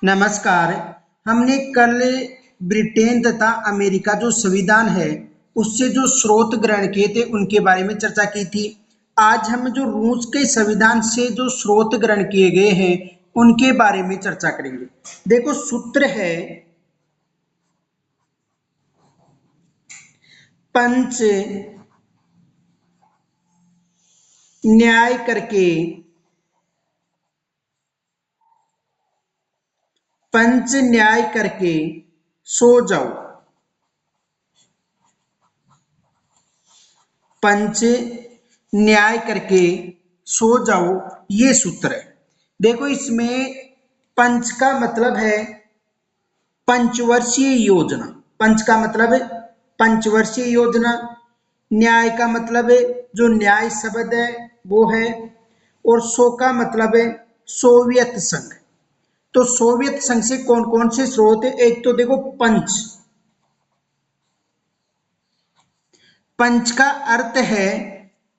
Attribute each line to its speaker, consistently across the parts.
Speaker 1: नमस्कार। हमने कल ब्रिटेन तथा अमेरिका जो संविधान है उससे जो स्रोत ग्रहण किए थे उनके बारे में चर्चा की थी। आज हम जो रूस के संविधान से जो स्रोत ग्रहण किए गए हैं उनके बारे में चर्चा करेंगे। देखो, सूत्र है पंच न्याय करके पंच न्याय करके सो जाओ। पंच न्याय करके सो जाओ, ये सूत्र है। देखो, इसमें पंच का मतलब है पंचवर्षीय योजना। पंच का मतलब है पंचवर्षीय योजना। न्याय का मतलब है जो न्याय शब्द है वो है। और सो का मतलब है सोवियत संघ। तो सोवियत संघ से कौन कौन से स्रोत है? एक तो देखो पंच। पंच का अर्थ है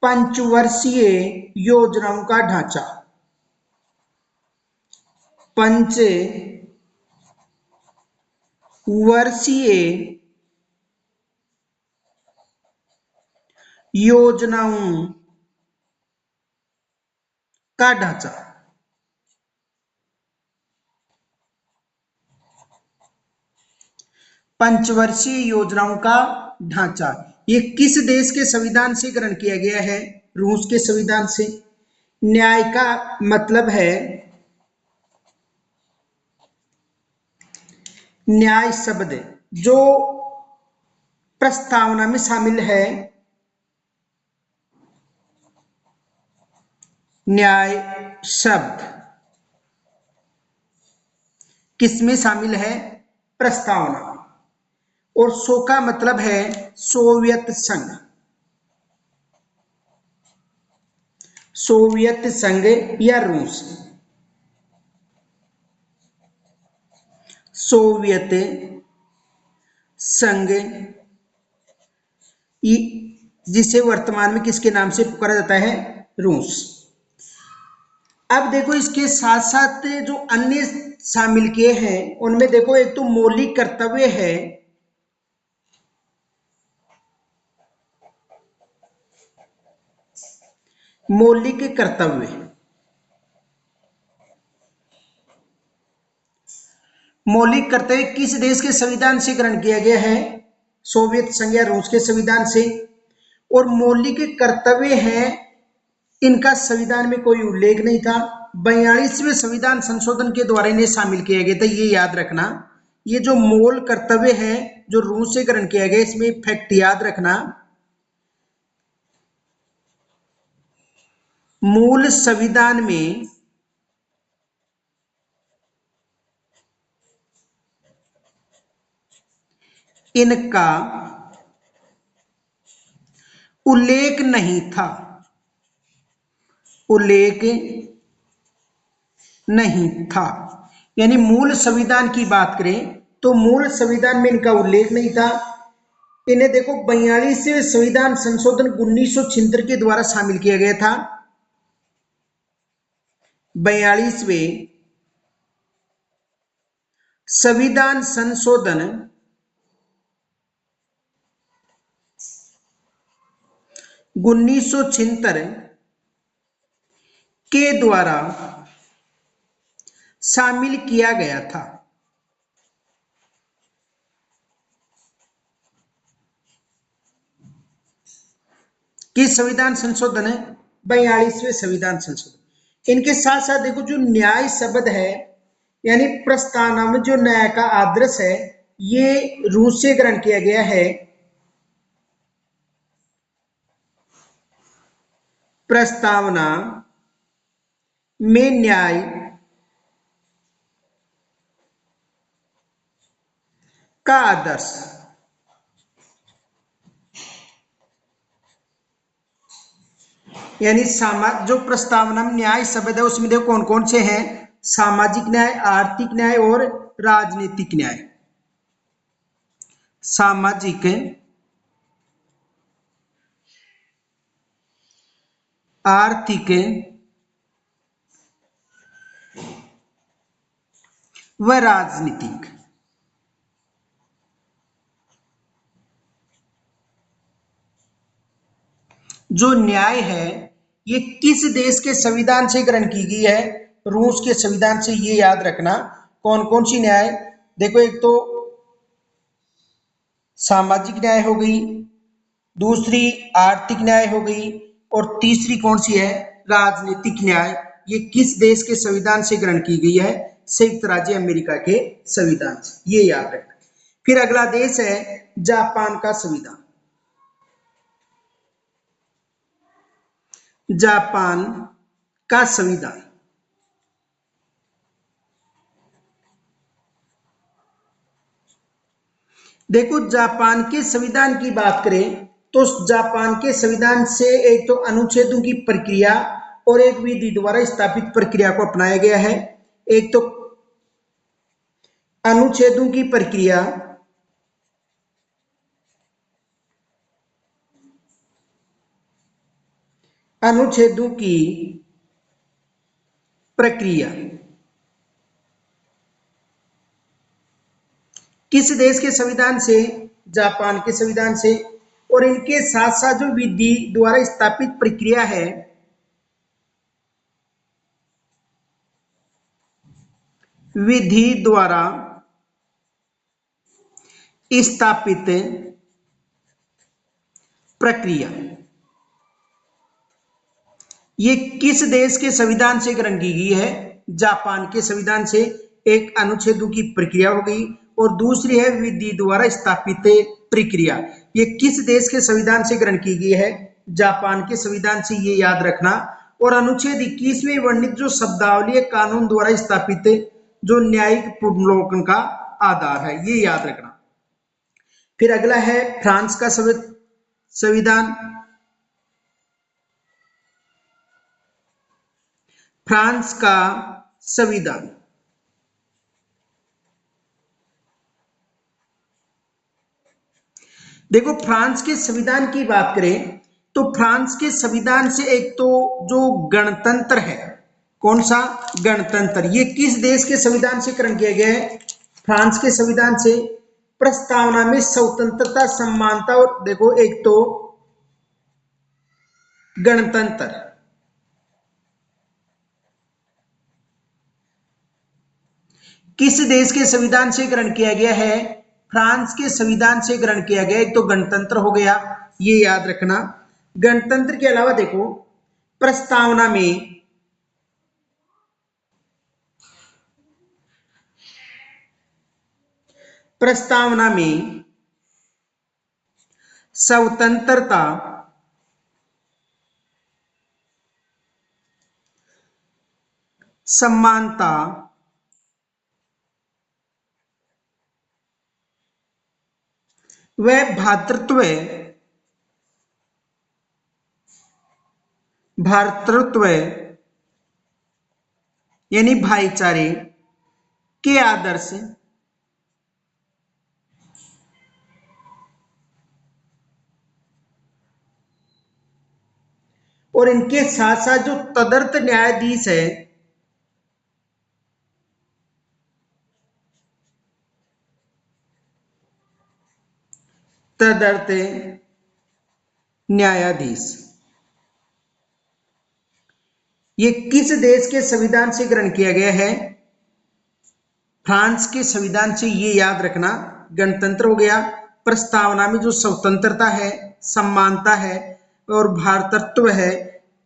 Speaker 1: पंचवर्षीय योजनाओं का ढांचा। पंच वर्षीय योजनाओं का ढांचा। पंचवर्षीय योजनाओं का ढांचा ये किस देश के संविधान से ग्रहण किया गया है? रूस के संविधान से। न्याय का मतलब है न्याय शब्द जो प्रस्तावना में शामिल है। न्याय शब्द किसमें शामिल है? प्रस्तावना। और सो का मतलब है सोवियत संघ। सोवियत संघ या रूस। सोवियत संघ जिसे वर्तमान में किसके नाम से पुकारा जाता है? रूस। अब देखो, इसके साथ साथ जो अन्य शामिल किए हैं उनमें देखो, एक तो मौलिक कर्तव्य है। मौलिक कर्तव्य। मौलिक कर्तव्य किस देश के संविधान से ग्रहण किया गया है? सोवियत संघ या रूस के संविधान से। और मौलिक कर्तव्य है, इनका संविधान में कोई उल्लेख नहीं था। 42वें संविधान संशोधन के द्वारा इन्हें शामिल किया गया था, ये याद रखना। ये जो मूल कर्तव्य है जो रूस से ग्रहण किया गया, इसमें फैक्ट याद रखना। मूल संविधान में इनका उल्लेख नहीं था। उल्लेख नहीं था। यानी मूल संविधान की बात करें तो मूल संविधान में इनका उल्लेख नहीं था। इन्हें देखो 42वें संविधान संशोधन 1976 के द्वारा शामिल किया गया था। 42वें संविधान संशोधन 1976 के द्वारा शामिल किया गया था। किस संविधान संशोधन है? 42वें संविधान संशोधन। इनके साथ साथ देखो, जो न्याय शब्द है यानी प्रस्तावना में जो न्याय का आदर्श है ये रूस से ग्रहण किया गया है। प्रस्तावना में न्याय का आदर्श। यानी जो प्रस्तावना में न्याय शब्द है उसमें देखो कौन कौन से हैं? सामाजिक न्याय, आर्थिक न्याय और राजनीतिक न्याय। सामाजिक, आर्थिक व राजनीतिक। जो न्याय है ये किस देश के संविधान से ग्रहण की गई है? रूस के संविधान से। ये याद रखना। कौन कौन सी न्याय? देखो, एक तो सामाजिक न्याय हो गई, दूसरी आर्थिक न्याय हो गई, और तीसरी कौन सी है? राजनीतिक न्याय। ये किस देश के संविधान से ग्रहण की गई है? संयुक्त राज्य अमेरिका के संविधान से। ये याद रखना। फिर अगला देश है जापान का संविधान। जापान का संविधान। देखो, जापान के संविधान की बात करें तो जापान के संविधान से एक तो अनुच्छेदों की प्रक्रिया और एक विधि द्वारा स्थापित प्रक्रिया को अपनाया गया है। एक तो अनुच्छेदों की प्रक्रिया, अनुच्छेदों की प्रक्रिया किस देश के संविधान से? जापान के संविधान से। और इनके साथ साथ जो विधि द्वारा स्थापित प्रक्रिया है, विधि द्वारा स्थापित प्रक्रिया, ये किस देश के संविधान से ग्रहण की गई है? जापान के संविधान से। एक अनुच्छेदों की प्रक्रिया हो गई और दूसरी है विधि द्वारा स्थापित प्रक्रिया। ये किस देश के संविधान से ग्रहण की गई है? जापान के संविधान से। ये याद रखना। और अनुच्छेद 21 में वर्णित जो शब्दावली कानून द्वारा स्थापित जो न्यायिक पुनर्विलोकन का आधार है। ये याद रखना। फिर अगला है फ्रांस का संविधान। फ्रांस का संविधान। देखो, फ्रांस के संविधान की बात करें तो फ्रांस के संविधान से एक तो जो गणतंत्र है, कौन सा? गणतंत्र। ये किस देश के संविधान से ग्रहण किया गया है? फ्रांस के संविधान से। प्रस्तावना में स्वतंत्रता, समानता और देखो एक तो गणतंत्र। किस देश के संविधान से ग्रहण किया गया है? फ्रांस के संविधान से ग्रहण किया गया। एक तो गणतंत्र हो गया, ये याद रखना। गणतंत्र के अलावा देखो, प्रस्तावना में स्वतंत्रता, समानता, व भ्रातृत्व यानी भाईचारे के आदर्श और इनके साथ साथ जो तदर्थ न्यायाधीश है, तदर्थ न्यायाधीश, ये किस देश के संविधान से ग्रहण किया गया है? फ्रांस के संविधान से। ये याद रखना। गणतंत्र हो गया। प्रस्तावना में जो स्वतंत्रता है, समानता है और भ्रातृत्व है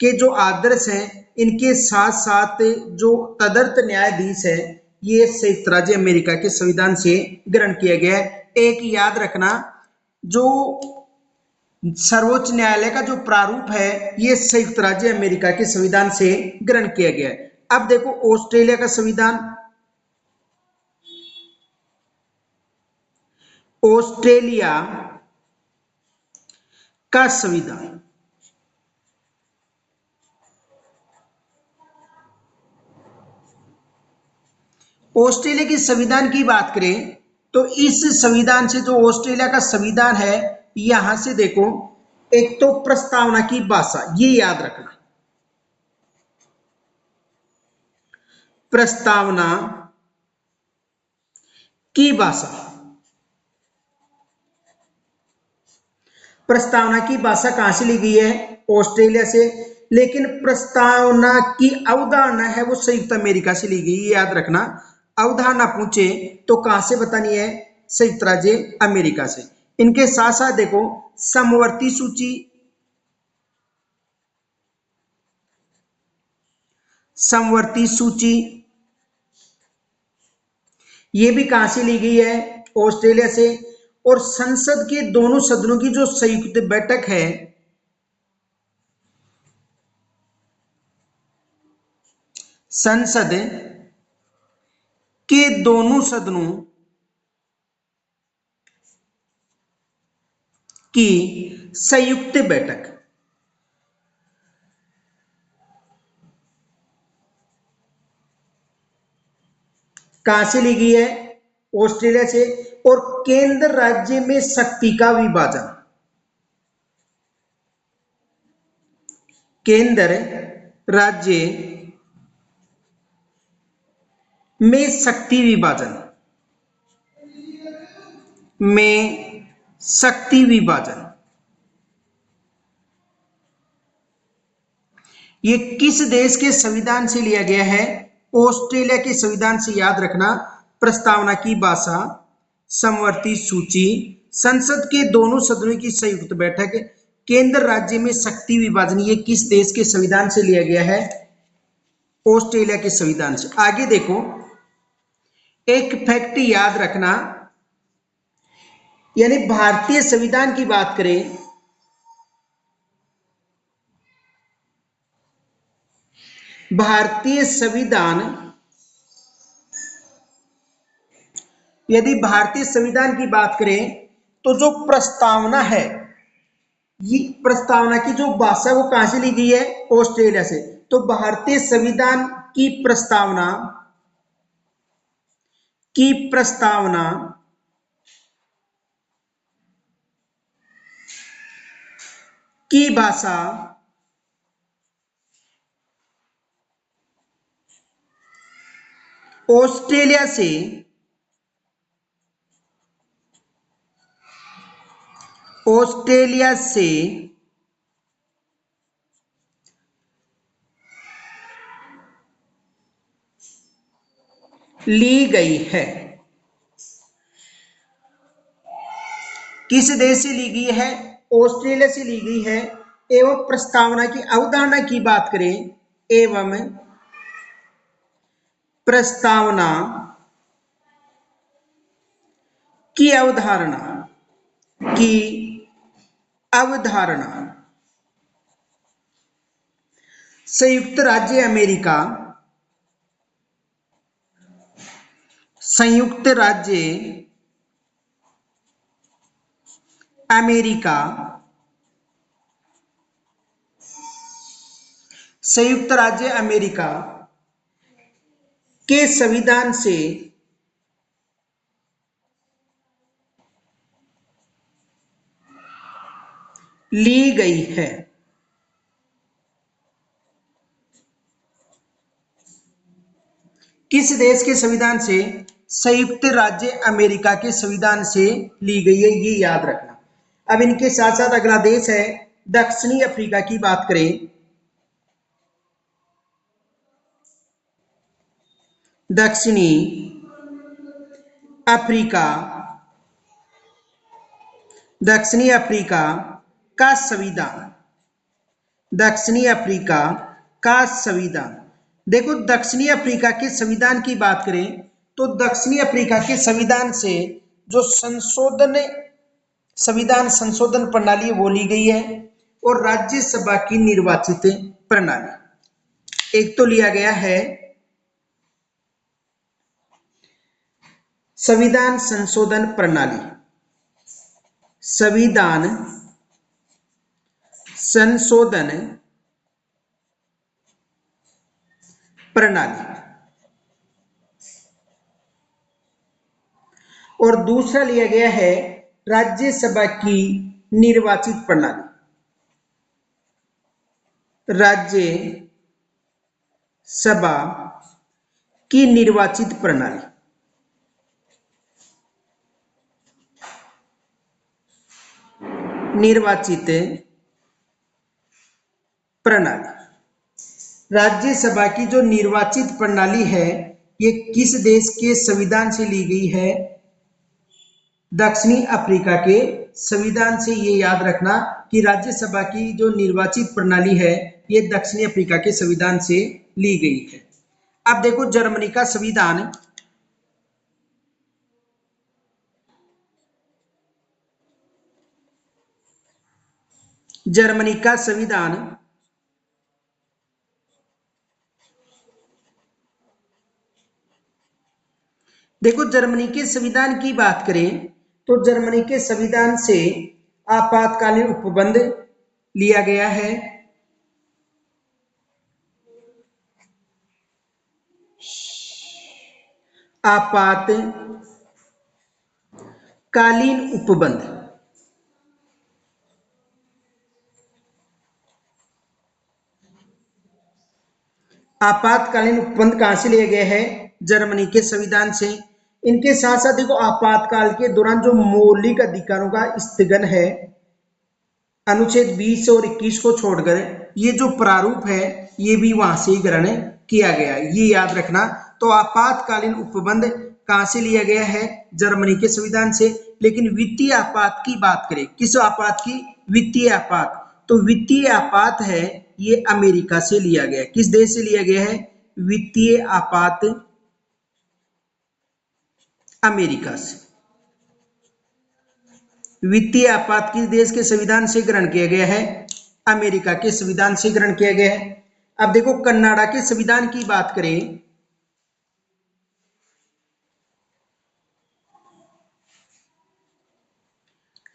Speaker 1: के जो आदर्श हैं, इनके साथ साथ जो तदर्थ न्यायाधीश है, ये संयुक्त राज्य अमेरिका के संविधान से ग्रहण किया गया है। एक याद रखना, जो सर्वोच्च न्यायालय का जो प्रारूप है, ये संयुक्त राज्य अमेरिका के संविधान से ग्रहण किया गया है। अब देखो ऑस्ट्रेलिया का संविधान। ऑस्ट्रेलिया का संविधान। ऑस्ट्रेलिया के संविधान की बात करें तो इस संविधान से, जो ऑस्ट्रेलिया का संविधान है, यहां से देखो एक तो प्रस्तावना की भाषा, ये याद रखना। प्रस्तावना की भाषा। प्रस्तावना की भाषा कहां से ली गई है? ऑस्ट्रेलिया से। लेकिन प्रस्तावना की अवधारणा है वो संयुक्त अमेरिका से ली गई, ये याद रखना। अवधारणा पूछे तो कहां से बतानी है? संयुक्त राज्य अमेरिका से। इनके साथ साथ देखो, समवर्ती सूची, समवर्ती सूची ये भी कहां से ली गई है? ऑस्ट्रेलिया से। और संसद के दोनों सदनों की जो संयुक्त बैठक है, संसद के दोनों सदनों की संयुक्त बैठक कहां से ली गई है? ऑस्ट्रेलिया से। और केंद्र राज्य में शक्ति का विभाजन, केंद्र राज्य में शक्ति विभाजन, में शक्ति विभाजन ये किस देश के संविधान से लिया गया है? ऑस्ट्रेलिया के संविधान से। याद रखना, प्रस्तावना की भाषा, समवर्ती सूची, संसद के दोनों सदनों की संयुक्त बैठक, केंद्र राज्य में शक्ति विभाजन, ये किस देश के संविधान से लिया गया है? ऑस्ट्रेलिया के संविधान से। आगे देखो, एक फैक्ट याद रखना, यानी भारतीय संविधान की बात करें, भारतीय संविधान, यदि भारतीय संविधान की बात करें तो जो प्रस्तावना है, ये प्रस्तावना की जो भाषा वो कहां से ली गई है? ऑस्ट्रेलिया से। तो भारतीय संविधान की प्रस्तावना, की प्रस्तावना की भाषा ऑस्ट्रेलिया से, ऑस्ट्रेलिया से ली गई है। किस देश से ली गई है? ऑस्ट्रेलिया से ली गई है। एवं प्रस्तावना की अवधारणा की बात करें, एवं प्रस्तावना की अवधारणा, की अवधारणा संयुक्त राज्य अमेरिका, संयुक्त राज्य अमेरिका, संयुक्त राज्य अमेरिका के संविधान से ली गई है। किस देश के संविधान से? संयुक्त राज्य अमेरिका के संविधान से ली गई है, ये याद रखना। अब इनके साथ साथ अगला देश है दक्षिणी अफ्रीका की बात करें, दक्षिणी अफ्रीका, दक्षिणी अफ्रीका का संविधान, दक्षिणी अफ्रीका का संविधान। देखो, दक्षिणी अफ्रीका के संविधान की बात करें तो दक्षिणी अफ्रीका के संविधान से जो संशोधन, संविधान संशोधन प्रणाली वो ली गई है, और राज्यसभा की निर्वाचित प्रणाली। एक तो लिया गया है संविधान संशोधन प्रणाली, संविधान संशोधन प्रणाली, और दूसरा लिया गया है राज्यसभा की निर्वाचित प्रणाली, राज्यसभा की निर्वाचित प्रणाली। निर्वाचित प्रणाली। राज्यसभा की जो निर्वाचित प्रणाली है ये किस देश के संविधान से ली गई है? दक्षिणी अफ्रीका के संविधान से। ये याद रखना कि राज्यसभा की जो निर्वाचित प्रणाली है ये दक्षिणी अफ्रीका के संविधान से ली गई है। अब देखो जर्मनी का संविधान। जर्मनी का संविधान देखो, जर्मनी के संविधान की बात करें तो जर्मनी के संविधान से आपातकालीन उपबंध लिया गया है। आपातकालीन उपबंध। आपातकालीन उपबंध कहां से लिए गए हैं? जर्मनी के संविधान से। इनके साथ साथ देखो आपातकाल के दौरान जो मौलिक अधिकारों का स्थगन है, अनुच्छेद 20 और 21 को छोड़कर ये जो प्रारूप है ये भी वहां से ग्रहण किया गया है, ये याद रखना। तो आपातकालीन उपबंध कहां से लिया गया है? जर्मनी के संविधान से। लेकिन वित्तीय आपात की बात करें, किस आपात की? वित्तीय आपात। तो वित्तीय आपात है ये अमेरिका से लिया गया। किस देश से लिया गया है? वित्तीय आपात अमेरिका से। वित्तीय आपात किस देश के संविधान से ग्रहण किया गया है? अमेरिका के संविधान से ग्रहण किया गया है। अब देखो कनाडा के संविधान की बात करें,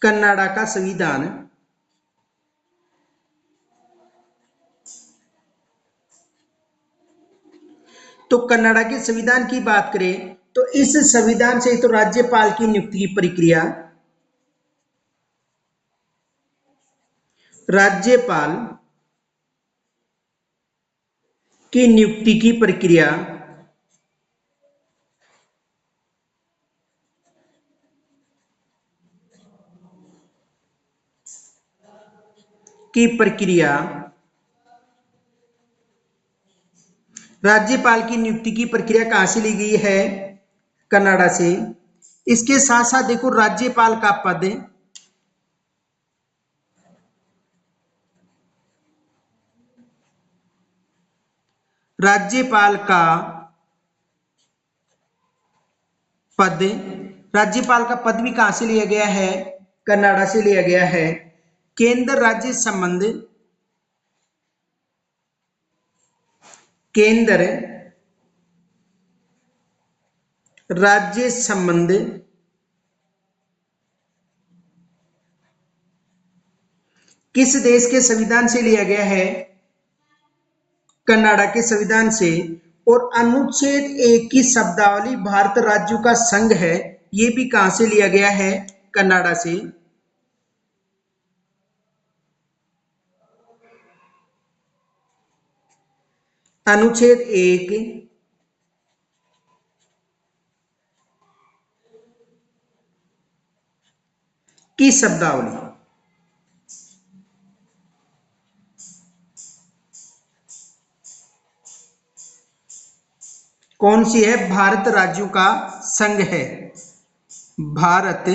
Speaker 1: कनाडा का संविधान तो कनाडा के संविधान की बात करें तो इस संविधान से तो राज्यपाल की नियुक्ति की प्रक्रिया, राज्यपाल की नियुक्ति की प्रक्रिया राज्यपाल की नियुक्ति की प्रक्रिया कहां से ली गई है? कनाडा से। इसके साथ साथ देखो राज्यपाल का पद, राज्यपाल का पद, राज्यपाल का पद भी कहां से लिया गया है? कनाडा से लिया गया है। केंद्र राज्य संबंध, केंद्र राज्य संबंध किस देश के संविधान से लिया गया है? कनाडा के संविधान से। और अनुच्छेद 1 की शब्दावली भारत राज्यों का संघ है, ये भी कहां से लिया गया है? कनाडा से। अनुच्छेद 1 की शब्दावली कौन सी है? भारत राज्यों का संघ है। भारत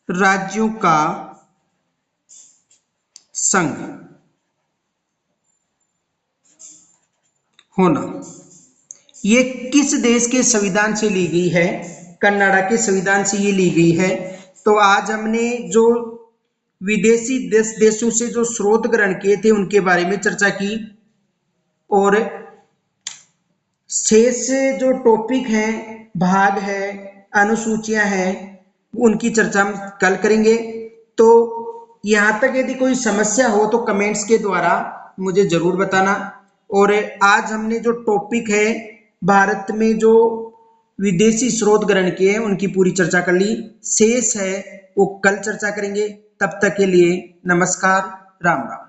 Speaker 1: राज्यों का संघ होना। ये किस देश के संविधान से ली गई है? कनाडा के संविधान से ये ली गई है। तो आज हमने जो विदेशी देशों से जो स्रोत ग्रहण किए थे उनके बारे में चर्चा की, और शेष जो टॉपिक हैं, भाग है, अनुसूचियां हैं, उनकी चर्चा हम कल करेंगे। तो यहाँ तक यदि कोई समस्या हो तो कमेंट्स के द्वारा मुझे जरूर बताना। और आज हमने जो टॉपिक है भारत में जो विदेशी स्रोत ग्रहण किए हैं उनकी पूरी चर्चा कर ली। शेष है वो कल चर्चा करेंगे। तब तक के लिए नमस्कार, राम राम।